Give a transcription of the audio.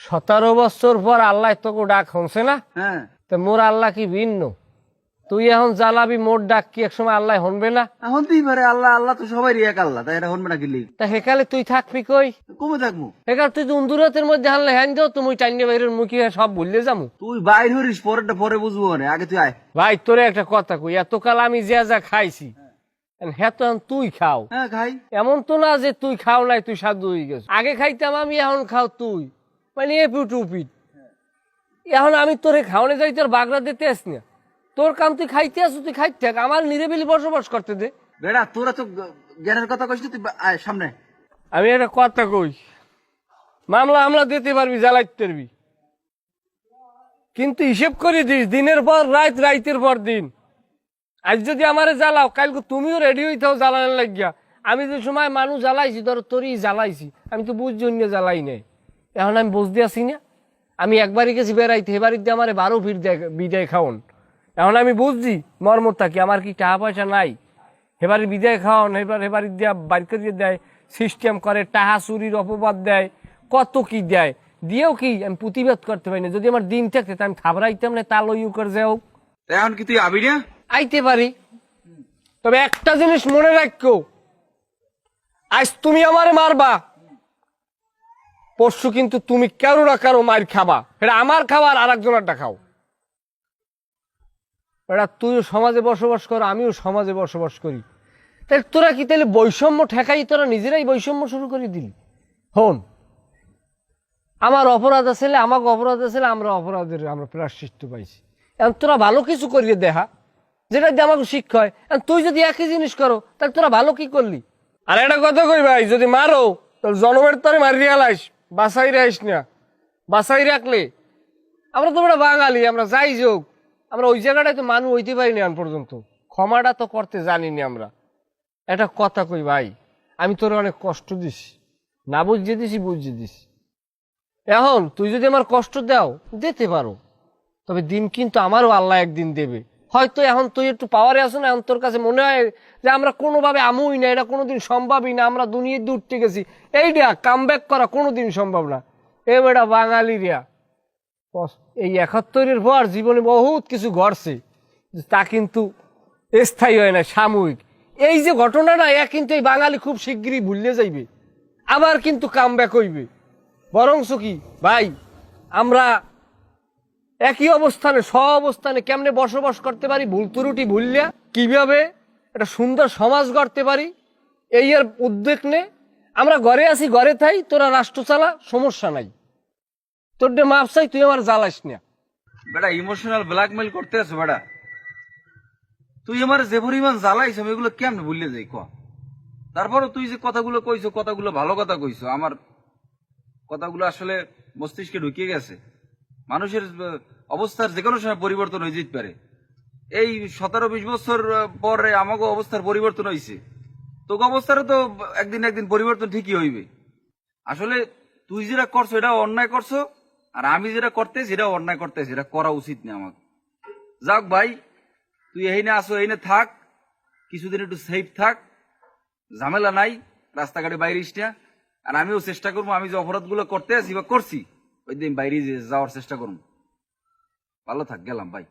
17 বছর পর আল্লাহ তোকে ডাক হনছে না? হ্যাঁ তো মোর আল্লাহ কি ভিন্ন? তুই এখন জ্বালাবি মোর ডাক কি একসময় আল্লাহ হনবে না? এখন তুই পারে আল্লাহ আল্লাহ তো সবাই এক আল্লাহ, তাই এটা হনবে না কিলি? তা হেকালে তুই থাকবি কই? কমে থাকবো? হেকাল তুই উন্দুরাতের মধ্যে হানলে হ্যান দেও তুমি টাইনে বাইরের মুখি সব ভুললে যামু। তুই বাইর হরিস, পরেরটা পরে বুঝবো না, আগে তুই আয়। ভাই তোরে একটা কথা কই, এতকাল আমি যা খাইছি হ্যাঁ তো এখন তুই খাও। হ্যাঁ খাই। এমন তো না যে তুই খাও নাই তুই সাধু হয়ে গেছ। আগে খাইতাম আমি, এখন খাও তুই, মানে এপিট উপিট। এখন আমি তোরে খাওয়ানে যাই, তোর বাগড়া দিতে আস না, তোর কাম তুই খাইতে আসো, তুই খাইতে থাক, আমার নিরিবিলি বসবাস করতে দে। বেড়া তোরা তো জ্ঞানের কথা কইস না, তুই আয় সামনে। আমি একটা কথা কই, মামলা দিতে পারবি, জ্বালাইতে পারবি, কিন্তু হিসেব করে দিস দিনের পর রাত, রাইতের পর দিন। আজ যদি আমারে জ্বালাও, কালকে তুমিও রেডি হইতাও জ্বালানোর লাগিয়া। আমি যে সময় মানুষ জ্বালাইছি, ধরো তোরই জ্বালাইছি, আমি তো বুঝ জন্য জ্বালাই নাই। এখন আমি বুঝতে আসি না, আমি একবারই গেছি বেড়াইতে, এবারই দিয়ে আমার 12 ফিট বিদায় খাওন। এখন আমি বুঝছি মর্মটা কি, আমার কি টাকা পয়সা নাই, এবারে বিদায় খাওয়ান, এবারে দিয়া বাইর করে দেয়, সিস্টেম করে, টাহা চুরির অপবাদ দেয়, কত কি দেয়, দিয়েও কি আমি প্রতিবাদ করতে পারি না। যদি আমার দিন থাকতে আমি থাবড়াইতাম না, তা লইউ করে যাও। এখন কি তুই আবি না? আইতে পারি, তবে একটা জিনিস মনে রাখো, আজ তুমি আমারে মারবা, পরশু কিন্তু তুমি কারো না কারো মার খাবা। এটা আমার খাবার আর একজনেরটা খাও। এটা তুইও সমাজে বসবাস কর, আমিও সমাজে বসবাস করি, তাই তোরা কি তাহলে বৈষম্য ঠেকাই, তোরা নিজেরাই বৈষম্য শুরু করে দিলি। হন, আমার অপরাধ আছে, আমাকে অপরাধ আছে, আমরা প্রায়শ্চিত্ত পাইছি। এখন তোরা ভালো কিছু করিয়ে দেখা, যেটা দিয়ে আমাকে শিক্ষা হয়। তুই যদি একই জিনিস করো, তাহলে তোরা ভালো কি করলি? আর একটা কথা কই ভাই, যদি মারো তোর জনমের তরে মারিয়া লাইস, বাসাই রাইস না, বাসাই রাখলে। আমরা তো বাঙালি, আমরা যাই যোগ, আমরা ওই জায়গাটায় তো মানুষ হইতে পারিনি এখন পর্যন্ত, ক্ষমাটা তো করতে জানিনি আমরা। একটা কথা কই ভাই, আমি তোর অনেক কষ্ট দিস, না বুঝিয়ে দিছি, বুঝিয়ে দিস। এখন তুই যদি আমার কষ্ট দাও, দিতে পারো, তবে দিন কিন্তু আমারও আল্লাহ একদিন দেবে। হয়তো এখন তুই একটু পাওয়ারে আসো না, এখন তোর কাছে মনে হয় যে আমরা কোনোভাবে আমুই না, এটা কোনোদিন সম্ভবই না, আমরা দুনিয়ায় দূর উঠতে গেছি, এইটা কাম ব্যাক করা কোনোদিন সম্ভব না। এ বেটা বাঙালিরা এই 71-এর পর জীবনে বহুত কিছু ঘটছে, তা কিন্তু স্থায়ী হয় না, সাময়িক। এই যে ঘটনাটা, কিন্তু এই বাঙালি খুব শিগগিরই ভুলে যাইবে, আবার কিন্তু কাম ব্যাক হইবে। বরংস কি ভাই, আমরা একই অবস্থানে, অবস্থানে কেমনে বসবাস করতে পারি, ভুল ত্রুটি ভুললিয়া কিভাবে একটা সুন্দর সমাজ গড়তে পারি, এই এর উদ্যোগ নে। আমরা ঘরে আছি, ঘরে থাই, তোরা রাষ্ট্র চালা, সমস্যা নাই, তোর ডে মাপ চাই, তুই আমার জ্বালাস না। বেটা ইমোশনাল ব্ল্যাকমেল করতে আছো বেটা, তুই আমার যে পরিমাণ জ্বালাইছ আমি এগুলো কেমনে ভুললে যাই ক? তারপরও তুই যে কথাগুলো কইছো, কথাগুলো ভালো কথা কইছো, আমার কথাগুলো আসলে মস্তিষ্কে ঢুকিয়ে গেছে। মানুষের অবস্থার যে কোনো সময় পরিবর্তন হয়ে যেতে পারে। এই 17-20 বছর পরে আমাকে অবস্থার পরিবর্তন হয়েছে, তোকে অবস্থারও তো একদিন একদিন পরিবর্তন ঠিকই হইবে। আসলে তুই যেটা করছো এটা অন্যায় করছো, আর আমি যেটা করতে সেটা অন্যায় করতেছি, এটা করা উচিত না আমাকে। যাক ভাই, তুই এইনে আসো, এইনে থাক, কিছুদিন একটু সেফ থাক, ঝামেলা নাই, রাস্তাঘাটে বাইরে না। আর আমিও চেষ্টা করবো, আমি যে অপরাধগুলো করতে আছি বা করছি, ওই দিন বাইরে যাওয়ার চেষ্টা করবো। ভালো থাক, গেলাম ভাই।